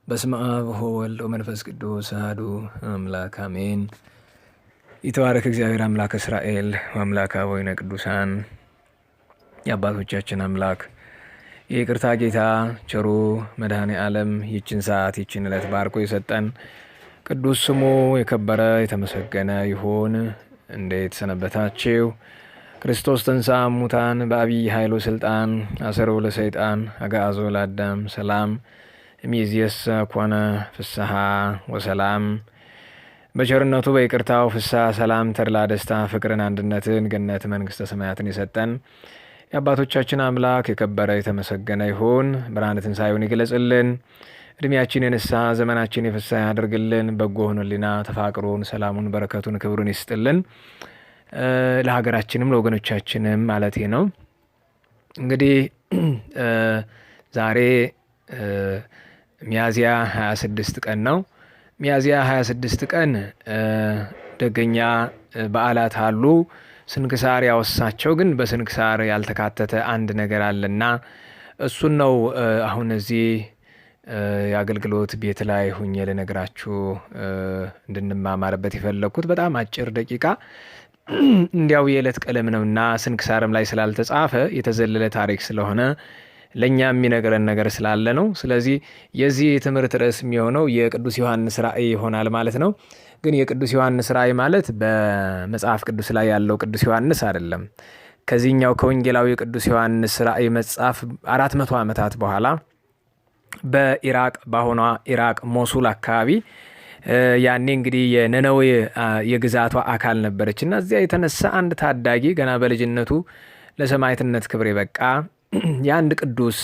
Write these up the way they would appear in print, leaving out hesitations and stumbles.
በስመ አብ ወወልድ ወመንፈስ ቅዱስ አሐዱ አምላክ አሜን። ይትባረክ እግዚአብሔር አምላክ እስራኤል ወአምላክ አበዊነ ቅዱሳን። የአባቶቻችን አምላክ የይቅርታ ጌታ ቸሩ መድኃኔ ዓለም ይችን ሰዓት ይችን ዕለት ባርኮ የሰጠን ቅዱስ ስሙ የከበረ የተመሰገነ ይሁን። እንዴት ሰነበታችሁ? ክርስቶስ ተንሥአ እሙታን በአቢይ ኃይሉ ስልጣን አሰሮ ለሰይጣን አግዓዞ ለአዳም ሰላም እምይእዜሰ ኮነ ፍስሐ ወሰላም። በቸርነቱ በይቅርታው ፍስሐ፣ ሰላም፣ ተድላ፣ ደስታ፣ ፍቅርን፣ አንድነትን፣ ገነት መንግስተ ሰማያትን የሰጠን የአባቶቻችን አምላክ የከበረ የተመሰገነ ይሁን። ብርሃነ ትንሣኤውን ይግለጽልን። እድሜያችን የንስሐ ዘመናችን የፍስሐ ያደርግልን። በጎ ሆኖልና ተፋቅሮን፣ ሰላሙን፣ በረከቱን፣ ክብሩን ይስጥልን። ለሀገራችንም ለወገኖቻችንም ማለቴ ነው። እንግዲህ ዛሬ ሚያዝያ 26 ቀን ነው። ሚያዝያ 26 ቀን ደገኛ በዓላት አሉ። ስንክሳር ያወሳቸው ግን በስንክሳር ያልተካተተ አንድ ነገር አለና እሱን ነው አሁን እዚህ የአገልግሎት ቤት ላይ ሁኜ ልነግራችሁ እንድንማማርበት የፈለግኩት። በጣም አጭር ደቂቃ እንዲያው የዕለት ቀለም ነውና ስንክሳርም ላይ ስላልተጻፈ የተዘለለ ታሪክ ስለሆነ ለእኛ የሚነግረን ነገር ስላለ ነው። ስለዚህ የዚህ ትምህርት ርዕስ የሚሆነው የቅዱስ ዮሐንስ ራእይ ይሆናል ማለት ነው። ግን የቅዱስ ዮሐንስ ራእይ ማለት በመጽሐፍ ቅዱስ ላይ ያለው ቅዱስ ዮሐንስ አይደለም። ከዚህኛው ከወንጌላዊ ቅዱስ ዮሐንስ ራእይ መጽሐፍ 400 ዓመታት በኋላ በኢራቅ በአሁኗ ኢራቅ ሞሱል አካባቢ ያኔ እንግዲህ የነነዌ የግዛቷ አካል ነበረች እና እዚያ የተነሳ አንድ ታዳጊ ገና በልጅነቱ ለሰማዕትነት ክብር የበቃ የአንድ ቅዱስ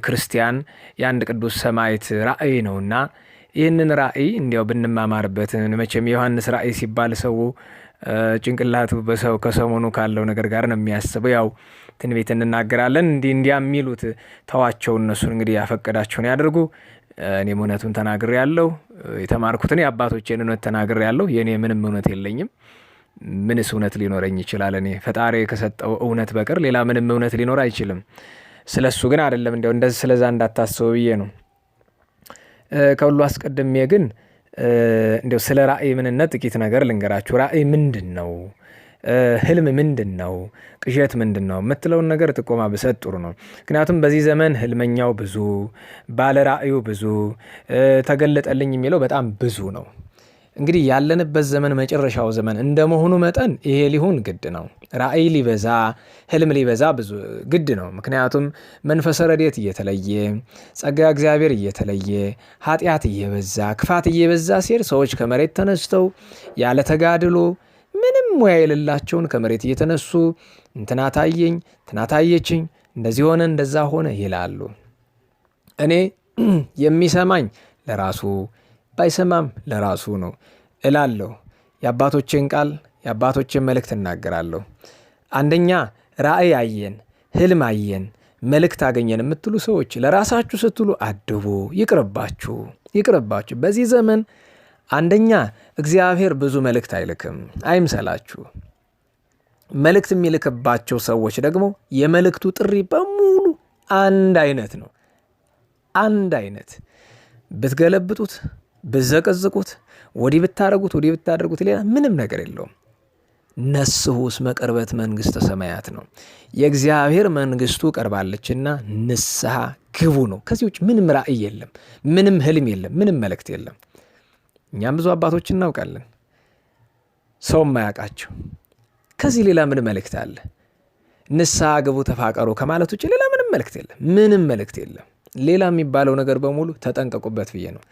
ክርስቲያን የአንድ ቅዱስ ሰማዕት ራእይ ነውና ይህንን ራእይ እንዲያው ብንማማርበት። መቼም የዮሐንስ ራእይ ሲባል ሰው ጭንቅላቱ በሰው ከሰሞኑ ካለው ነገር ጋር ነው የሚያስበው። ያው ትንቢት እንናገራለን እንዲያ የሚሉት ተዋቸው፣ እነሱን እንግዲህ ያፈቀዳቸውን ያደርጉ። እኔም እውነቱን ተናግሬ ያለሁ፣ የተማርኩትን የአባቶቼን እውነት ተናግሬ ያለሁ። የእኔ ምንም እውነት የለኝም። ምንስ እውነት ሊኖረኝ ይችላል? እኔ ፈጣሪ ከሰጠው እውነት በቀር ሌላ ምንም እውነት ሊኖር አይችልም። ስለሱ ግን አይደለም፣ እንዲያው እንደዚህ ስለዛ እንዳታስበው ብዬ ነው። ከሁሉ አስቀድሜ ግን እንዲያው ስለ ራእይ ምንነት ጥቂት ነገር ልንገራችሁ። ራእይ ምንድን ነው? ህልም ምንድን ነው? ቅዠት ምንድን ነው የምትለውን ነገር ጥቆማ ብሰጥ ጥሩ ነው። ምክንያቱም በዚህ ዘመን ህልመኛው ብዙ፣ ባለ ራእዩ ብዙ፣ ተገለጠልኝ የሚለው በጣም ብዙ ነው። እንግዲህ ያለንበት ዘመን መጨረሻው ዘመን እንደመሆኑ መጠን ይሄ ሊሆን ግድ ነው። ራእይ ሊበዛ፣ ህልም ሊበዛ ብዙ ግድ ነው። ምክንያቱም መንፈሰ ረድኤት እየተለየ፣ ጸጋ እግዚአብሔር እየተለየ፣ ኃጢአት እየበዛ፣ ክፋት እየበዛ ሲሄድ ሰዎች ከመሬት ተነስተው ያለ ተጋድሎ ምንም ሙያ የሌላቸውን ከመሬት እየተነሱ እንትና ታየኝ፣ እንትና ታየችኝ፣ እንደዚህ ሆነ እንደዛ ሆነ ይላሉ። እኔ የሚሰማኝ ለራሱ ባይሰማም ለራሱ ነው እላለሁ። የአባቶችን ቃል የአባቶችን መልእክት እናገራለሁ። አንደኛ ራእይ አየን፣ ህልም አየን፣ መልእክት አገኘን የምትሉ ሰዎች ለራሳችሁ ስትሉ አድቡ። ይቅርባችሁ። በዚህ ዘመን አንደኛ እግዚአብሔር ብዙ መልእክት አይልክም፣ አይምሰላችሁ። መልእክት የሚልክባቸው ሰዎች ደግሞ የመልእክቱ ጥሪ በሙሉ አንድ አይነት ነው። አንድ አይነት ብትገለብጡት ብዘቀዝቁት፣ ወዲህ ብታደርጉት ሌላ ምንም ነገር የለውም። ነስሑ እስመ ቀርበት መንግሥተ ሰማያት ነው። የእግዚአብሔር መንግስቱ ቀርባለችና ንስሐ ግቡ ነው። ከዚህ ውጭ ምንም ራእይ የለም፣ ምንም ህልም የለም፣ ምንም መልእክት የለም። እኛም ብዙ አባቶች እናውቃለን፣ ሰው ማያውቃቸው። ከዚህ ሌላ ምን መልእክት አለ? ንስሐ ግቡ ተፋቀሩ ከማለት ውጭ ሌላ ምንም መልእክት የለም። ሌላ የሚባለው ነገር በሙሉ ተጠንቀቁበት ብዬ ነው።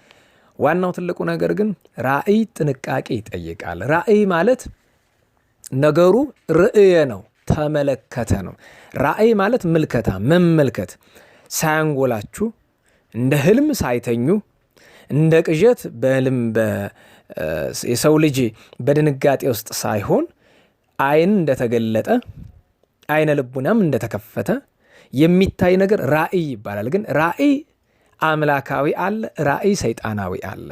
ዋናው ትልቁ ነገር ግን ራእይ ጥንቃቄ ይጠይቃል። ራእይ ማለት ነገሩ ርእየ ነው፣ ተመለከተ ነው። ራእይ ማለት ምልከታ፣ መመልከት፣ ሳያንጎላችሁ እንደ ህልም ሳይተኙ እንደ ቅዠት በህልም የሰው ልጅ በድንጋጤ ውስጥ ሳይሆን አይን እንደተገለጠ አይነ ልቡናም እንደተከፈተ የሚታይ ነገር ራእይ ይባላል። ግን ራእይ አምላካዊ አለ፣ ራእይ ሰይጣናዊ አለ።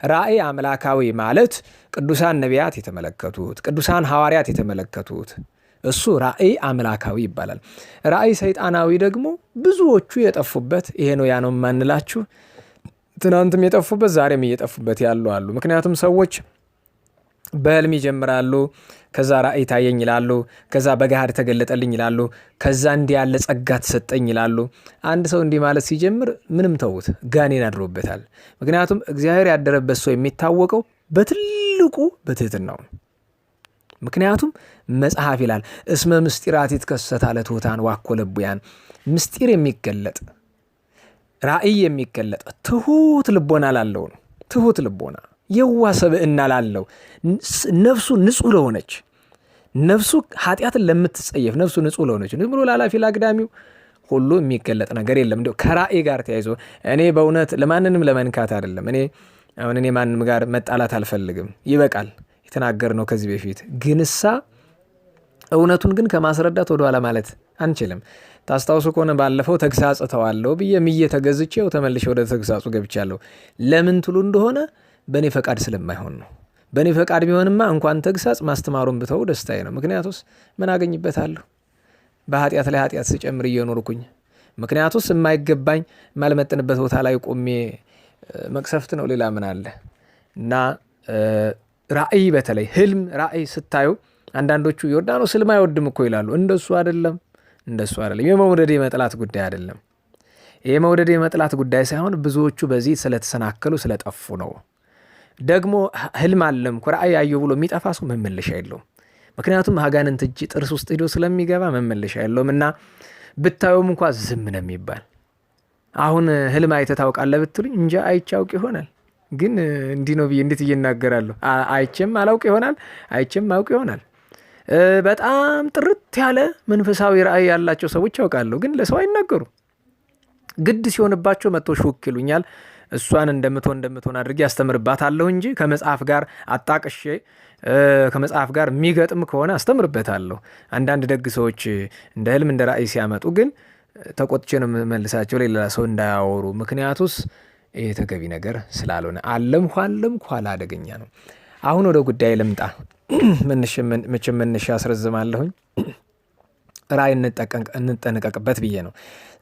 ራእይ አምላካዊ ማለት ቅዱሳን ነቢያት የተመለከቱት፣ ቅዱሳን ሐዋርያት የተመለከቱት እሱ ራእይ አምላካዊ ይባላል። ራእይ ሰይጣናዊ ደግሞ ብዙዎቹ የጠፉበት ይሄ ነው ያ ነው የማንላችሁ ትናንትም የጠፉበት ዛሬም እየጠፉበት ያሉ አሉ። ምክንያቱም ሰዎች በህልም ይጀምራሉ፣ ከዛ ራእይ ታየኝ ይላሉ፣ ከዛ በገሃድ ተገለጠልኝ ይላሉ፣ ከዛ እንዲህ ያለ ጸጋ ተሰጠኝ ይላሉ። አንድ ሰው እንዲህ ማለት ሲጀምር ምንም ተውት፣ ጋኔን አድሮበታል። ምክንያቱም እግዚአብሔር ያደረበት ሰው የሚታወቀው በትልቁ በትህትናው ነው። ምክንያቱም መጽሐፍ ይላል እስመ ምስጢራት ይትከሰታ ለትሑታን ዋኮ ለቡያን፣ ምስጢር የሚገለጥ ራእይ የሚገለጥ ትሁት ልቦና ላለው ነው። ትሁት ልቦና የዋ ሰብዕና ላለው ነፍሱ ንጹሕ ለሆነች ነፍሱ ኃጢአትን ለምትጸየፍ ነፍሱ ንጹሕ ለሆነች ዝም ብሎ ላላፊ ላግዳሚው ሁሉ የሚገለጥ ነገር የለም። እንደው ከራእይ ጋር ተያይዞ እኔ በእውነት ለማንንም ለመንካት አይደለም። እኔ ማንም ጋር መጣላት አልፈልግም። ይበቃል የተናገር ነው ከዚህ በፊት ግንሳ እውነቱን ግን ከማስረዳት ወደኋላ ማለት አንችልም። ታስታውሱ ከሆነ ባለፈው ተግሳጽ ተዋለሁ ብዬ ምዬ ተገዝቼው ተመልሼ ወደ ተግሳጹ ገብቻለሁ። ለምን ትሉ እንደሆነ በእኔ ፈቃድ ስለማይሆን ነው። በእኔ ፈቃድ ቢሆንማ እንኳን ተግሳጽ ማስተማሩን ብተው ደስታዬ ነው። ምክንያቱስ ምን አገኝበታለሁ? በኃጢአት ላይ ኃጢአት ስጨምር እየኖርኩኝ። ምክንያቱስ የማይገባኝ የማልመጥንበት ቦታ ላይ ቆሜ መቅሰፍት ነው። ሌላ ምን አለ? እና ራእይ በተለይ ህልም ራእይ ስታዩ አንዳንዶቹ ዮርዳኖስ ህልም አይወድም እኮ ይላሉ። እንደሱ አይደለም። የመውደድ የመጥላት ጉዳይ አይደለም። የመውደድ የመጥላት ጉዳይ ሳይሆን ብዙዎቹ በዚህ ስለተሰናከሉ ስለጠፉ ነው። ደግሞ ህልም አለምኩ ራእይ አየሁ ብሎ የሚጠፋ ሰው መመለሻ የለውም። ምክንያቱም አጋንንት እጅ ጥርስ ውስጥ ሄዶ ስለሚገባ መመለሻ የለውም። እና ብታዩም እንኳ ዝም ነው የሚባል። አሁን ህልም አይተህ ታውቃለህ ብትሉኝ እንጃ አይቼ አውቅ ይሆናል። ግን እንዲህ ነው ብዬ እንዴት እየናገራለሁ? አይቼም አላውቅ ይሆናል፣ አይቼም አውቅ ይሆናል። በጣም ጥርት ያለ መንፈሳዊ ራእይ ያላቸው ሰዎች ያውቃለሁ፣ ግን ለሰው አይናገሩ። ግድ ሲሆንባቸው መጥቶ ሹክ ይሉኛል። እሷን እንደምትሆን አድርጌ ያስተምርባታለሁ እንጂ ከመጽሐፍ ጋር አጣቅሼ ከመጽሐፍ ጋር የሚገጥም ከሆነ አስተምርበታለሁ። አንዳንድ ደግ ሰዎች እንደ ህልም እንደ ራእይ ሲያመጡ ግን ተቆጥቼ ነው መልሳቸው፣ ሌላ ሰው እንዳያወሩ። ምክንያቱስ ይሄ ተገቢ ነገር ስላልሆነ አለምኩ ኋላ አደገኛ ነው። አሁን ወደ ጉዳይ ልምጣ። መቼም መነሻ አስረዝማለሁኝ። ራእይ እንጠነቀቅበት ብዬ ነው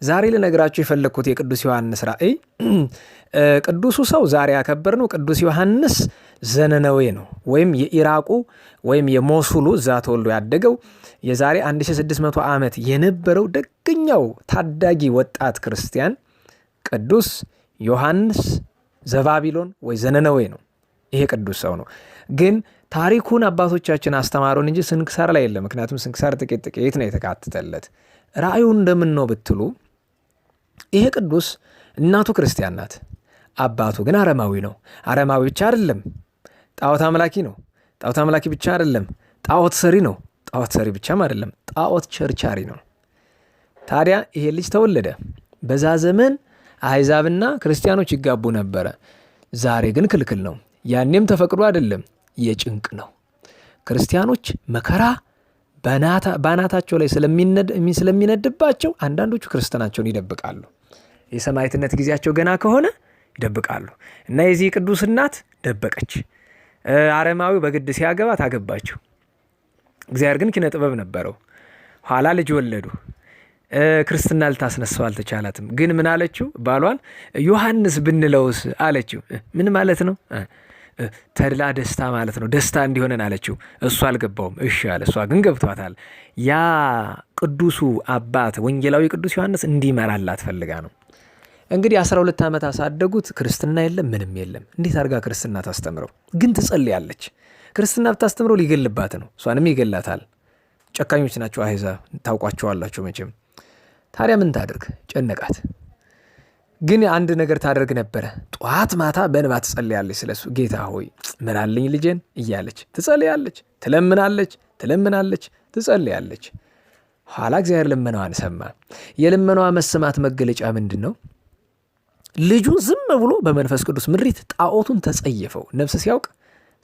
ዛሬ ልነግራችሁ የፈለግኩት የቅዱስ ዮሐንስ ራእይ። ቅዱሱ ሰው ዛሬ ያከበርነው ቅዱስ ዮሐንስ ዘነነዌ ነው፣ ወይም የኢራቁ ወይም የሞሱሉ እዛ ተወልዶ ያደገው የዛሬ 1600 ዓመት የነበረው ደገኛው ታዳጊ ወጣት ክርስቲያን ቅዱስ ዮሐንስ ዘባቢሎን ወይ ዘነነዌ ነው። ይሄ ቅዱስ ሰው ነው። ግን ታሪኩን አባቶቻችን አስተማሩን እንጂ ስንክሳር ላይ የለም። ምክንያቱም ስንክሳር ጥቂት ነው የተካተተለት። ራእዩ እንደምን ነው ብትሉ ይሄ ቅዱስ እናቱ ክርስቲያን ናት፣ አባቱ ግን አረማዊ ነው። አረማዊ ብቻ አይደለም፣ ጣዖት አምላኪ ነው። ጣዖት አምላኪ ብቻ አይደለም፣ ጣዖት ሰሪ ነው። ጣዖት ሰሪ ብቻም አይደለም፣ ጣዖት ቸርቻሪ ነው። ታዲያ ይሄ ልጅ ተወለደ። በዛ ዘመን አሕዛብና ክርስቲያኖች ይጋቡ ነበረ። ዛሬ ግን ክልክል ነው። ያኔም ተፈቅዶ አይደለም፣ የጭንቅ ነው። ክርስቲያኖች መከራ ባናታቸው ላይ ስለሚነድባቸው አንዳንዶቹ ክርስትናቸውን ይደብቃሉ። የሰማዕትነት ጊዜያቸው ገና ከሆነ ይደብቃሉ። እና የዚህ ቅዱስ እናት ደበቀች። አረማዊ በግድ ሲያገባ ታገባቸው። እግዚአብሔር ግን ኪነ ጥበብ ነበረው። ኋላ ልጅ ወለዱ። ክርስትና ልታስነሳው አልተቻላትም። ግን ምን አለችው? ባሏን ዮሐንስ ብንለውስ አለችው። ምን ማለት ነው? ተድላ ደስታ ማለት ነው። ደስታ እንዲሆነን አለችው። እሱ አልገባውም። እሺ አለ። እሷ ግን ገብቷታል። ያ ቅዱሱ አባት ወንጌላዊ ቅዱስ ዮሐንስ እንዲመራላት ፈልጋ ነው። እንግዲህ 12 ዓመት አሳደጉት። ክርስትና የለም፣ ምንም የለም። እንዴት አድርጋ ክርስትና ታስተምረው? ግን ትጸልያለች። ክርስትና ብታስተምረው ሊገልባት ነው። እሷንም ይገላታል። ጨካኞች ናቸው አሕዛብ፣ ታውቋቸዋላችሁ መቼም። ታዲያ ምን ታደርግ? ጨነቃት። ግን አንድ ነገር ታደርግ ነበረ። ጠዋት ማታ በእንባ ትጸልያለች። ስለሱ ጌታ ሆይ ምራልኝ ልጄን እያለች ትጸልያለች። ትለምናለች፣ ትጸልያለች። ኋላ እግዚአብሔር ልመናዋን ሰማ። የልመናዋ መሰማት መገለጫ ምንድን ነው? ልጁ ዝም ብሎ በመንፈስ ቅዱስ ምሪት ጣዖቱን ተጸየፈው። ነፍስ ሲያውቅ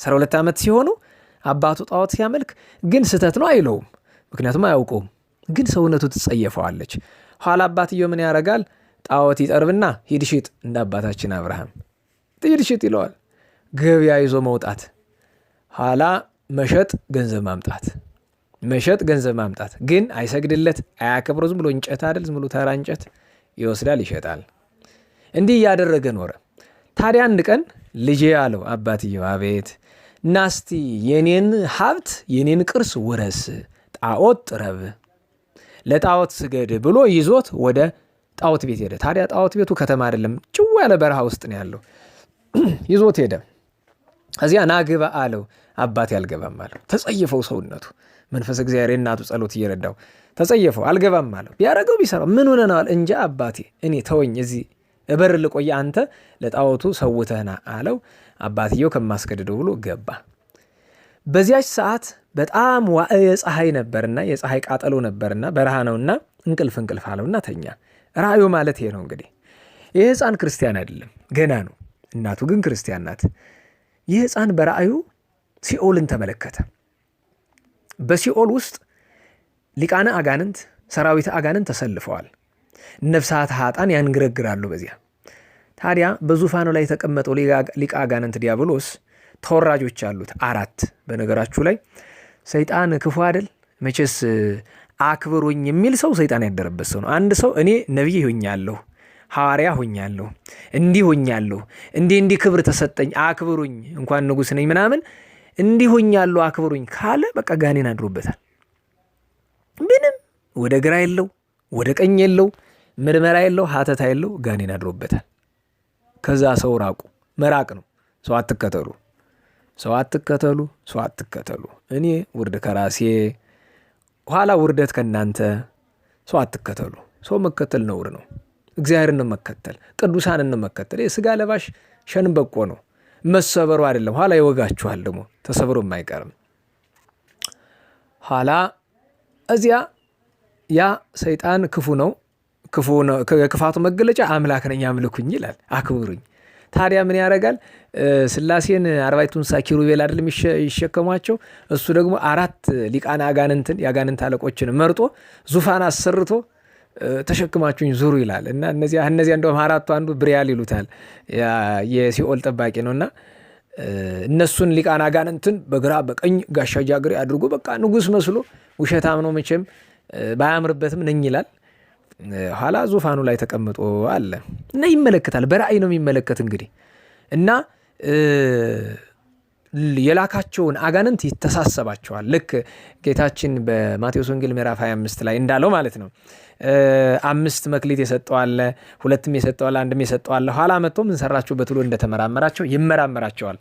12 ዓመት ሲሆነው አባቱ ጣዖት ሲያመልክ ግን ስህተት ነው አይለውም፣ ምክንያቱም አያውቀውም። ግን ሰውነቱ ትጸየፈዋለች። ኋላ አባትየው ምን ያደርጋል? ጣዖት ይጠርብና ሂድ ሽጥ፣ እንደ አባታችን አብርሃም ሂድ ሽጥ ይለዋል። ገበያ ይዞ መውጣት፣ ኋላ መሸጥ፣ ገንዘብ ማምጣት። ግን አይሰግድለት፣ አያከብሮ። ዝም ብሎ እንጨት አይደል፣ ዝም ብሎ ተራ እንጨት ይወስዳል፣ ይሸጣል። እንዲህ እያደረገ ኖረ። ታዲያ አንድ ቀን ልጄ አለው አባትየው። አቤት። ናስቲ የኔን ሀብት የኔን ቅርስ ውረስ፣ ጣዖት ጥረብ፣ ለጣዖት ስገድ ብሎ ይዞት ወደ ጣዖት ቤት ሄደ። ታዲያ ጣዖት ቤቱ ከተማ አይደለም፣ ጭው ያለ በረሃ ውስጥ ነው ያለው። ይዞት ሄደ። እዚያ ናግባ አለው። አባቴ አልገባም አለው። ተጸየፈው። ሰውነቱ መንፈስ እግዚአብሔር የእናቱ ጸሎት እየረዳው ተጸየፈው። አልገባም አለው። ቢያረገው ቢሰራው ምን ሆነናል? እንጃ አባቴ፣ እኔ ተወኝ፣ እዚህ እበር ልቆየ፣ አንተ ለጣዖቱ ሰውተህና አለው። አባትየው ከማስገድደው ብሎ ገባ። በዚያች ሰዓት በጣም ዋዕየ ፀሐይ ነበርና የፀሐይ ቃጠሎ ነበርና በረሃ ነውና እንቅልፍ አለውና ተኛ። ራእዩ ማለት ይሄ ነው እንግዲህ። ይህ ሕፃን ክርስቲያን አይደለም፣ ገና ነው። እናቱ ግን ክርስቲያን ናት። ይህ ሕፃን በራእዩ ሲኦልን ተመለከተ። በሲኦል ውስጥ ሊቃነ አጋንንት፣ ሰራዊት አጋንንት ተሰልፈዋል። ነፍሳት ኃጥአን ያንገረግራሉ በዚያ። ታዲያ በዙፋኑ ላይ የተቀመጠው ሊቀ አጋንንት ዲያብሎስ ተወራጆች አሉት 4። በነገራችሁ ላይ ሰይጣን ክፉ አይደል? መቼስ አክብሩኝ የሚል ሰው ሰይጣን ያደረበት ሰው ነው። አንድ ሰው እኔ ነቢይ ሆኛለሁ፣ ሐዋርያ ሆኛለሁ፣ እንዲህ ሆኛለሁ፣ እንዲህ ክብር ተሰጠኝ፣ አክብሩኝ፣ እንኳን ንጉሥ ነኝ ምናምን፣ እንዲህ ሆኛለሁ አክብሩኝ ካለ በቃ ጋኔን አድሮበታል። ምንም ወደ ግራ የለው፣ ወደ ቀኝ የለው፣ ምርመራ የለው፣ ሀተታ የለው፣ ጋኔን አድሮበታል። ከዛ ሰው ራቁ። መራቅ ነው። ሰው አትከተሉ፣ ሰው አትከተሉ፣ ሰው አትከተሉ። እኔ ውርድ ከራሴ ኋላ ውርደት ከእናንተ። ሰው አትከተሉ። ሰው መከተል ነውር ነው። እግዚአብሔርን መከተል፣ ቅዱሳንን መከተል የሥጋ ለባሽ ሸንበቆ ነው። መሰበሩ አይደለም፣ ኋላ ይወጋችኋል። ደግሞ ተሰብሮም አይቀርም። ኋላ እዚያ ያ ሰይጣን ክፉ ነው። የክፋቱ መገለጫ አምላክ ነኝ አምልኩኝ ይላል፣ አክብሩኝ። ታዲያ ምን ያደርጋል? ሥላሴን 40ቱ እንስሳ ኪሩቤል አይደል ይሸከሟቸው። እሱ ደግሞ 4 ሊቃነ አጋንንትን የአጋንንት አለቆችን መርጦ ዙፋን አሰርቶ ተሸክማችሁኝ ዙሩ ይላል። እና እነዚያ እንደውም 4ቱ አንዱ ብሪያል ይሉታል፣ የሲኦል ጠባቂ ነውና እነሱን ሊቃነ አጋንንትን በግራ በቀኝ ጋሻ ጃግሬ አድርጎ በቃ ንጉሥ መስሎ፣ ውሸታም ነው መቼም ባያምርበትም ነኝ ይላል። ኋላ ዙፋኑ ላይ ተቀምጦ አለ እና ይመለከታል። በራእይ ነው የሚመለከት እንግዲህ እና የላካቸውን አጋንንት ይተሳሰባቸዋል። ልክ ጌታችን በማቴዎስ ወንጌል ምዕራፍ 25 ላይ እንዳለው ማለት ነው። 5 መክሊት የሰጠው አለ፣ 2 የሰጠው አለ፣ 1 የሰጠው አለ። ኋላ መጥቶ ምን ሰራችሁበት ብሎ እንደተመራመራቸው ይመራመራቸዋል።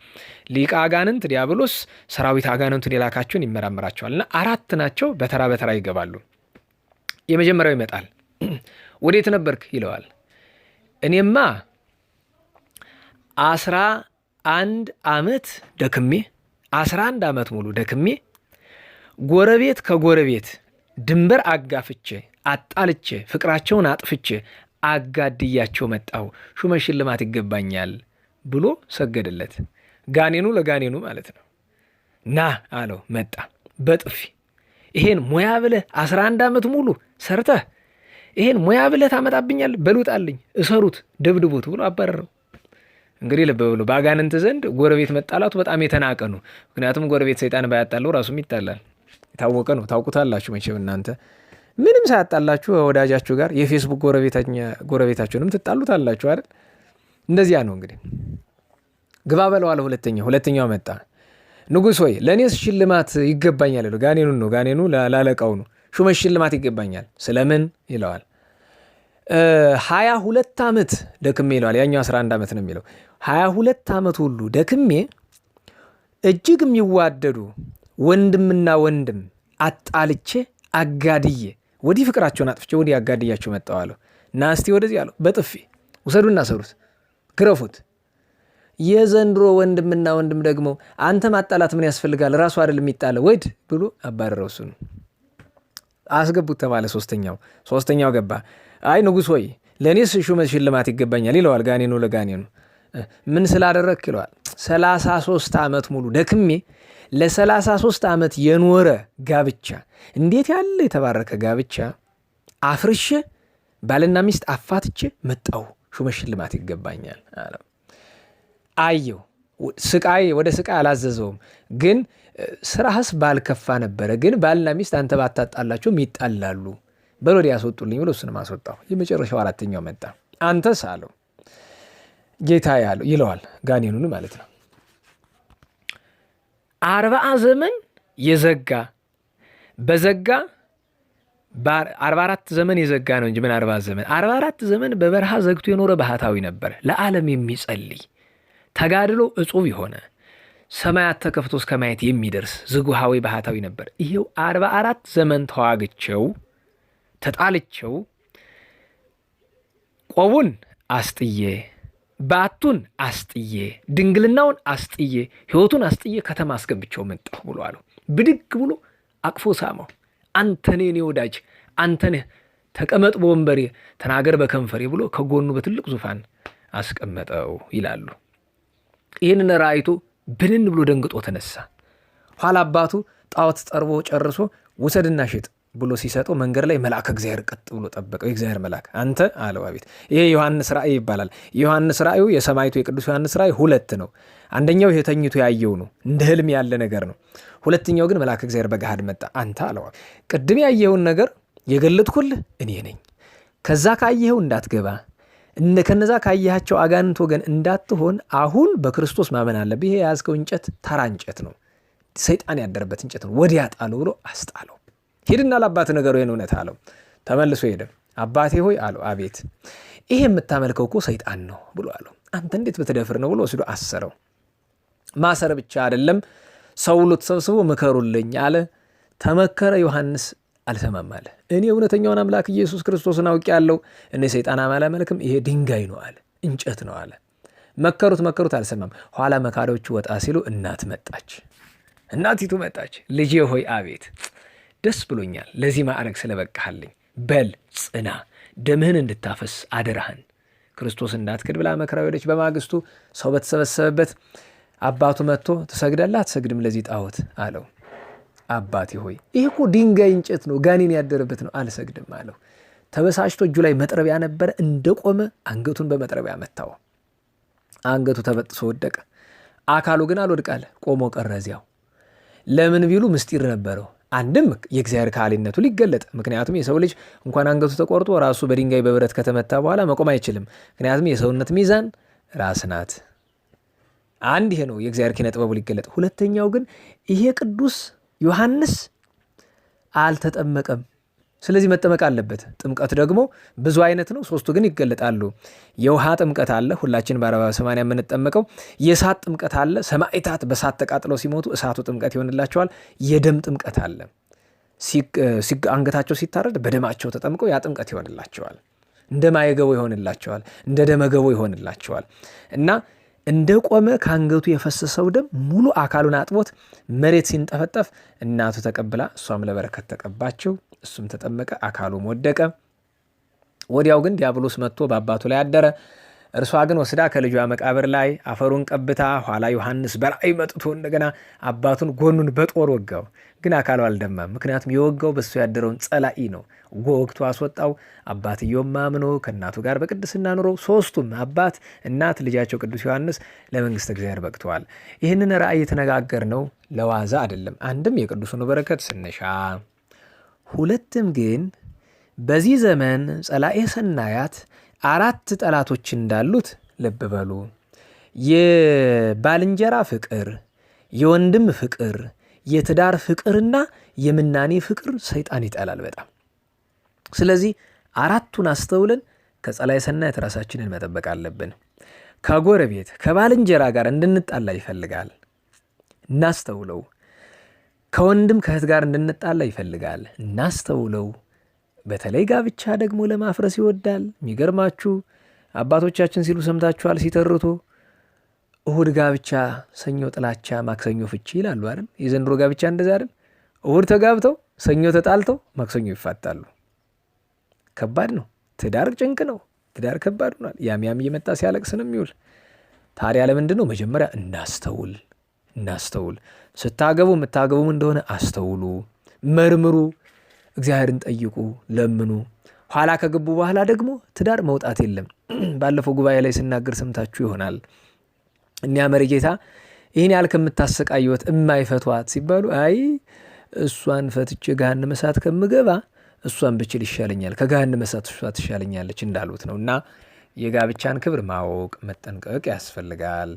ሊቀ አጋንንት ዲያብሎስ ሰራዊት አጋንንቱን የላካቸውን ይመራመራቸዋል። እና 4 ናቸው። በተራ በተራ ይገባሉ። የመጀመሪያው ይመጣል። ወዴት ነበርክ ይለዋል። እኔማ 11 ዓመት ደክሜ 11 ዓመት ሙሉ ደክሜ ጎረቤት ከጎረቤት ድንበር አጋፍቼ አጣልቼ ፍቅራቸውን አጥፍቼ አጋድያቸው መጣሁ፣ ሹመት ሽልማት ይገባኛል ብሎ ሰገደለት። ጋኔኑ ለጋኔኑ ማለት ነው። ና አለው። መጣ በጥፊ። ይሄን ሙያ ብለህ 11 ዓመት ሙሉ ሰርተህ ይሄን ሙያ ብለህ ታመጣብኛል? በሉጣልኝ፣ እሰሩት፣ ደብድቡት ብሎ አባረረው። እንግዲህ ልብ ብሎ በአጋንንት ዘንድ ጎረቤት መጣላቱ በጣም የተናቀ ነው። ምክንያቱም ጎረቤት ሰይጣን ባያጣለው ራሱም ይጣላል። የታወቀ ነው። ታውቁታላችሁ መቼም እናንተ ምንም ሳያጣላችሁ ወዳጃችሁ ጋር የፌስቡክ ጎረቤታችሁንም ትጣሉታላችሁ አይደል? እንደዚያ ነው እንግዲህ። ግባ በለዋል። ሁለተኛው መጣ። ንጉሥ ሆይ ለእኔስ ሽልማት ይገባኛል ይለው። ጋኔኑን ነው። ጋኔኑ ላለቃው ነው። ሹመት ሽልማት ይገባኛል። ስለምን ይለዋል። 22 ዓመት ደክሜ ይለዋል። ያኛው 11 ዓመት ነው የሚለው። 22 ዓመት ሁሉ ደክሜ እጅግ የሚዋደዱ ወንድምና ወንድም አጣልቼ አጋድዬ ወዲህ ፍቅራቸውን አጥፍቼ ወዲህ አጋድያቸው መጣሁ አለው። እና እስቲ ወደዚህ አለው። በጥፊ ውሰዱና ሰሩት፣ ግረፉት። የዘንድሮ ወንድምና ወንድም ደግሞ አንተ ማጣላት ምን ያስፈልጋል? ራሱ አይደል የሚጣለ ወድ ብሎ አባረረው። እሱን አስገቡት ተባለ። ሶስተኛው ገባ። አይ ንጉሥ ሆይ ለእኔስ ሹመት ሽልማት ይገባኛል ይለዋል። ጋኔኑ ለጋኔኑ ምን ስላደረግክ ይለዋል። 33 ዓመት ሙሉ ደክሜ ለ33 ዓመት የኖረ ጋብቻ፣ እንዴት ያለ የተባረከ ጋብቻ አፍርሼ ባልና ሚስት አፋትቼ መጣሁ፣ ሹመት ሽልማት ይገባኛል አለው። አየው ወደ ስቃይ አላዘዘውም። ግን ስራህስ ባልከፋ ነበረ። ግን ባልና ሚስት አንተ ባታጣላቸውም ይጣላሉ፣ በሎዲ ያስወጡልኝ ብሎ እሱንም አስወጣው። የመጨረሻው 4ኛው መጣ። አንተስ አለው ጌታ ያለው ይለዋል ጋኔኑን ማለት ነው። 40 ዘመን የዘጋ በዘጋ 44 ዘመን የዘጋ ነው እንጂ ምን 40 ዘመን 44 ዘመን በበረሃ ዘግቶ የኖረ ባህታዊ ነበር። ለዓለም የሚጸልይ ተጋድሎ እጹብ የሆነ ሰማያት ተከፍቶ እስከ ማየት የሚደርስ ዝጉሃዊ ባህታዊ ነበር። ይሄው 44 ዘመን ተዋግቸው ተጣልቸው ቆቡን አስጥዬ ባቱን አስጥዬ ድንግልናውን አስጥዬ ሕይወቱን አስጥዬ ከተማ አስገብቸው መጣሁ ብሎ አለው። ብድግ ብሎ አቅፎ ሳመው። አንተ ነህ የኔ ወዳጅ፣ አንተ ነህ፣ ተቀመጥ በወንበሬ ተናገር በከንፈሬ ብሎ ከጎኑ በትልቅ ዙፋን አስቀመጠው ይላሉ። ይህንን ራእይቶ ብንን ብሎ ደንግጦ ተነሳ። ኋላ አባቱ ጣዖት ጠርቦ ጨርሶ ውሰድና ሽጥ ብሎ ሲሰጠው መንገድ ላይ መልአከ እግዚአብሔር ቀጥ ብሎ ጠበቀው። የእግዚአብሔር መልአክ አንተ አለው። አቤት። ይሄ ዮሐንስ ራእይ ይባላል። የዮሐንስ ራእዩ የሰማዕቱ የቅዱስ ዮሐንስ ራእይ 2 ነው። አንደኛው ይሄ ተኝቶ ያየው ነው፣ እንደ ህልም ያለ ነገር ነው። ሁለተኛው ግን መልአከ እግዚአብሔር በገሃድ መጣ። አንተ አለው፣ ቅድም ያየኸውን ነገር የገለጥኩልህ እኔ ነኝ። ከዛ ካየኸው እንዳትገባ፣ ከነዛ ካየሃቸው አጋንንት ወገን እንዳትሆን አሁን በክርስቶስ ማመን አለብህ። ይሄ የያዝከው እንጨት ተራ እንጨት ነው፣ ሰይጣን ያደረበት እንጨት ነው፣ ወዲያ ጣለው ብሎ አስጣለው። ሂድና ለአባት ነገሩ ይህን እውነት አለው። ተመልሶ ሄደ። አባቴ ሆይ አለው። አቤት። ይሄ የምታመልከው እኮ ሰይጣን ነው ብሎ አለው። አንተ እንዴት ብትደፍር ነው ብሎ ወስዶ አሰረው። ማሰር ብቻ አይደለም፣ ሰው ሁሉ ተሰብስቦ ምከሩልኝ አለ። ተመከረ። ዮሐንስ አልሰማም አለ። እኔ እውነተኛውን አምላክ ኢየሱስ ክርስቶስን አውቄአለሁ፣ እኔ ሰይጣን አላመልክም፣ ይሄ ድንጋይ ነው አለ፣ እንጨት ነው አለ። መከሩት፣ አልሰማም። ኋላ መካሪዎቹ ወጣ ሲሉ እናት መጣች። እናቲቱ መጣች። ልጄ ሆይ አቤት፣ ደስ ብሎኛል ለዚህ ማዕረግ ስለበቃሃልኝ። በል ጽና፣ ደምህን እንድታፈስ አደራህን፣ ክርስቶስ እንዳትክድ ብላ መከራው ሄደች። በማግስቱ ሰው በተሰበሰበበት አባቱ መጥቶ ትሰግዳለህ አትሰግድም ለዚህ ጣዖት አለው። አባቴ ሆይ ይህ እኮ ድንጋይ እንጨት ነው፣ ጋኔን ያደረበት ነው፣ አልሰግድም አለው። ተበሳጭቶ እጁ ላይ መጥረቢያ ነበረ፣ እንደቆመ አንገቱን በመጥረቢያ መታው። አንገቱ ተበጥሶ ወደቀ። አካሉ ግን አልወድቃለ፣ ቆሞ ቀረ እዚያው። ለምን ቢሉ ምስጢር ነበረው። አንድም የእግዚአብሔር ካህሊነቱ ሊገለጥ፣ ምክንያቱም የሰው ልጅ እንኳን አንገቱ ተቆርጦ ራሱ በድንጋይ በብረት ከተመታ በኋላ መቆም አይችልም። ምክንያቱም የሰውነት ሚዛን ራስ ናት። አንድ ይሄ ነው የእግዚአብሔር ኪነ ጥበቡ ሊገለጥ። ሁለተኛው ግን ይሄ ቅዱስ ዮሐንስ አልተጠመቀም፣ ስለዚህ መጠመቅ አለበት። ጥምቀት ደግሞ ብዙ አይነት ነው፣ 3ቱ ግን ይገለጣሉ። የውሃ ጥምቀት አለ፣ ሁላችን በ40/80 የምንጠመቀው። የእሳት ጥምቀት አለ፣ ሰማዕታት በእሳት ተቃጥለው ሲሞቱ እሳቱ ጥምቀት ይሆንላቸዋል። የደም ጥምቀት አለ፣ አንገታቸው ሲታረድ በደማቸው ተጠምቀው ያ ጥምቀት ይሆንላቸዋል። እንደ ማየገቦ ይሆንላቸዋል፣ እንደ ደመገቦ ይሆንላቸዋል። እና እንደ ቆመ ከአንገቱ የፈሰሰው ደም ሙሉ አካሉን አጥቦት መሬት ሲንጠፈጠፍ እናቱ ተቀብላ እሷም ለበረከት ተቀባቸው። እሱም ተጠመቀ፣ አካሉም ወደቀ። ወዲያው ግን ዲያብሎስ መጥቶ በአባቱ ላይ አደረ። እርሷ ግን ወስዳ ከልጇ መቃብር ላይ አፈሩን ቀብታ፣ ኋላ ዮሐንስ በራእይ መጥቶ እንደገና አባቱን ጎኑን በጦር ወጋው። ግን አካሉ አልደማም፣ ምክንያቱም የወጋው በሱ ያደረውን ጸላኢ ነው። ወግቶ አስወጣው። አባትየውም አምኖ ከእናቱ ጋር በቅድስና ኑረው 3ቱም አባት፣ እናት፣ ልጃቸው ቅዱስ ዮሐንስ ለመንግስተ እግዚአብሔር በቅተዋል። ይህንን ራእይ የተነጋገርነው ለዋዛ አይደለም። አንድም የቅዱሱን በረከት ስንሻ፣ ሁለትም ግን በዚህ ዘመን ጸላኤ ሰናያት 4 ጠላቶች እንዳሉት ልብ በሉ። የባልንጀራ ፍቅር፣ የወንድም ፍቅር፣ የትዳር ፍቅርና የምናኔ ፍቅር ሰይጣን ይጠላል በጣም። ስለዚህ 4ቱን አስተውለን ከጸላኤ ሰናያት ራሳችንን መጠበቅ አለብን። ከጎረቤት ከባልንጀራ ጋር እንድንጣላ ይፈልጋል፣ እናስተውለው። ከወንድም ከእህት ጋር እንድንጣላ ይፈልጋል፣ እናስተውለው። በተለይ ጋብቻ ደግሞ ለማፍረስ ይወዳል። የሚገርማችሁ አባቶቻችን ሲሉ ሰምታችኋል፣ ሲተርቱ እሁድ ጋብቻ፣ ሰኞ ጥላቻ፣ ማክሰኞ ፍቺ ይላሉ አይደል? የዘንድሮ ጋብቻ እንደዛ አይደል? እሁድ ተጋብተው ሰኞ ተጣልተው ማክሰኞ ይፋታሉ። ከባድ ነው። ትዳር ጭንቅ ነው። ትዳር ከባድ ሆኗል። ያም እየመጣ ሲያለቅስ ነው የሚውል። ታዲያ ለምንድን ነው? መጀመሪያ እናስተውል። ስታገቡ የምታገቡም እንደሆነ አስተውሉ፣ መርምሩ፣ እግዚአብሔርን ጠይቁ፣ ለምኑ። ኋላ ከገቡ በኋላ ደግሞ ትዳር መውጣት የለም። ባለፈው ጉባኤ ላይ ስናገር ሰምታችሁ ይሆናል። እኒያ መሪጌታ ይህን ያህል ከምታሰቃይወት እማይፈቷት ሲባሉ አይ እሷን ፈትቼ ገሃነመ እሳት ከምገባ እሷን ብችል ይሻለኛል፣ ከገሃነመ እሳት እሷ ትሻለኛለች እንዳሉት ነው። እና የጋብቻን ክብር ማወቅ መጠንቀቅ ያስፈልጋል።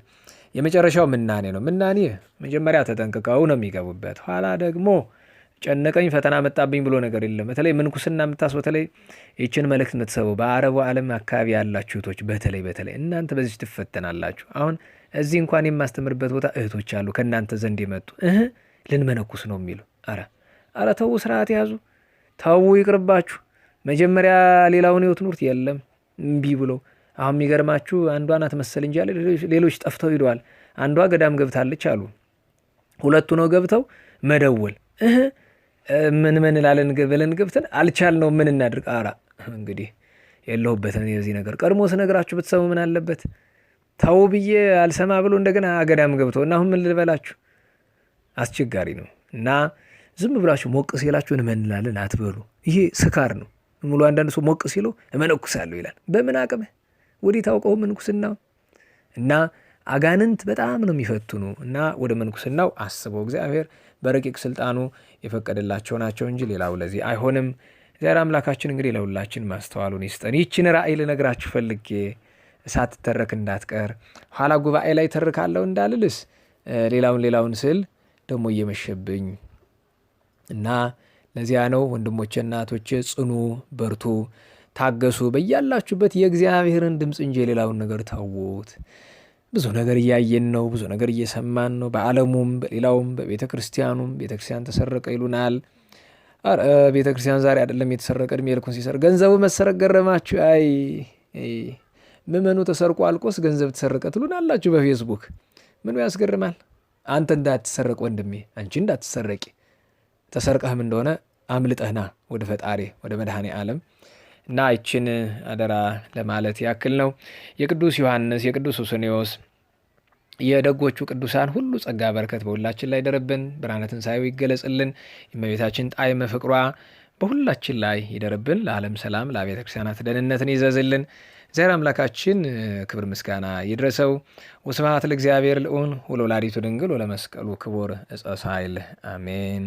የመጨረሻው ምናኔ ነው። ምናኔ መጀመሪያ ተጠንቅቀው ነው የሚገቡበት። ኋላ ደግሞ ጨነቀኝ ፈተና መጣብኝ ብሎ ነገር የለም። በተለይ ምንኩስና በተለይ ይችን መልእክት የምትሰቡ በአረቡ ዓለም አካባቢ ያላችሁ እህቶች በተለይ እናንተ በዚህ ትፈተናላችሁ። አሁን እዚህ እንኳን የማስተምርበት ቦታ እህቶች አሉ ከእናንተ ዘንድ የመጡ ልንመነኩስ ነው የሚሉ። አረ ተዉ፣ ስርዓት ያዙ፣ ተዉ፣ ይቅርባችሁ። መጀመሪያ ሌላውን ህይወት ኑርት። የለም እምቢ ብሎ አሁን የሚገርማችሁ አንዷ ናት መሰል እንጂ ሌሎች ጠፍተው ሂደዋል። አንዷ ገዳም ገብታለች አሉ። ሁለቱ ነው ገብተው መደወል ምን ላለን ብለን ገብተን አልቻልነው፣ ምን እናድርግ? እንግዲህ የለሁበትን የዚህ ነገር ቀድሞ ስነግራችሁ ብትሰሙ ምን አለበት? ተው ብዬ አልሰማ ብሎ እንደገና ገዳም ገብተው እና አሁን ምን ልበላችሁ? አስቸጋሪ ነው። እና ዝም ብላችሁ ሞቅ ሲላችሁ እንመንላለን አትበሉ። ይሄ ስካር ነው። ሙሉ አንዳንድ ሰው ሞቅ ሲለው እመነኩሳለሁ ይላል። በምን አቅምህ? ወዲህ ታውቀው ምንኩስናው እና አጋንንት በጣም ነው የሚፈትኑ። እና ወደ ምንኩስናው አስበው እግዚአብሔር በረቂቅ ስልጣኑ የፈቀደላቸው ናቸው እንጂ ሌላው ለዚህ አይሆንም። እግዚአብሔር አምላካችን እንግዲህ ለሁላችን ማስተዋሉን ይስጠን። ይችን ራእይ ልነግራችሁ ፈልጌ ሳትተረክ እንዳትቀር፣ ኋላ ጉባኤ ላይ ተርካለሁ እንዳልልስ ሌላውን ስል ደግሞ እየመሸብኝ እና ለዚያ ነው ወንድሞቼ እናቶቼ፣ ጽኑ፣ በርቱ፣ ታገሱ። በያላችሁበት የእግዚአብሔርን ድምፅ እንጂ የሌላውን ነገር ተዉት። ብዙ ነገር እያየን ነው። ብዙ ነገር እየሰማን ነው። በዓለሙም በሌላውም በቤተ ክርስቲያኑም ቤተ ክርስቲያን ተሰረቀ ይሉናል። ቤተ ክርስቲያን ዛሬ አይደለም የተሰረቀ እድሜ ልኩን ሲሰርቅ ገንዘቡ መሰረቅ ገረማችሁ? አይ ምዕመኑ ተሰርቆ አልቆስ ገንዘብ ተሰረቀ ትሉናላችሁ በፌስቡክ። ምኑ ያስገርማል? አንተ እንዳትሰረቅ ወንድሜ፣ አንቺ እንዳትሰረቂ። ተሰርቀህም እንደሆነ አምልጠህና ወደ ፈጣሪ ወደ መድኃኔ ዓለም እና ይችን አደራ ለማለት ያክል ነው። የቅዱስ ዮሐንስ የቅዱስ ሱስንዮስ የደጎቹ ቅዱሳን ሁሉ ጸጋ በረከት በሁላችን ላይ ይደርብን። ብርሃነ ትንሣኤው ይገለጽልን። የእመቤታችን ጣዕመ ፍቅሯ በሁላችን ላይ ይደርብን። ለዓለም ሰላም ለአብያተ ክርስቲያናት ደህንነትን ይዘዝልን። እግዚአብሔር አምላካችን ክብር ምስጋና ይድረሰው። ወስብሐት ለእግዚአብሔር ልዑል ወለወላዲቱ ድንግል ወለመስቀሉ ክቡር ዕፀ ሣህል አሜን።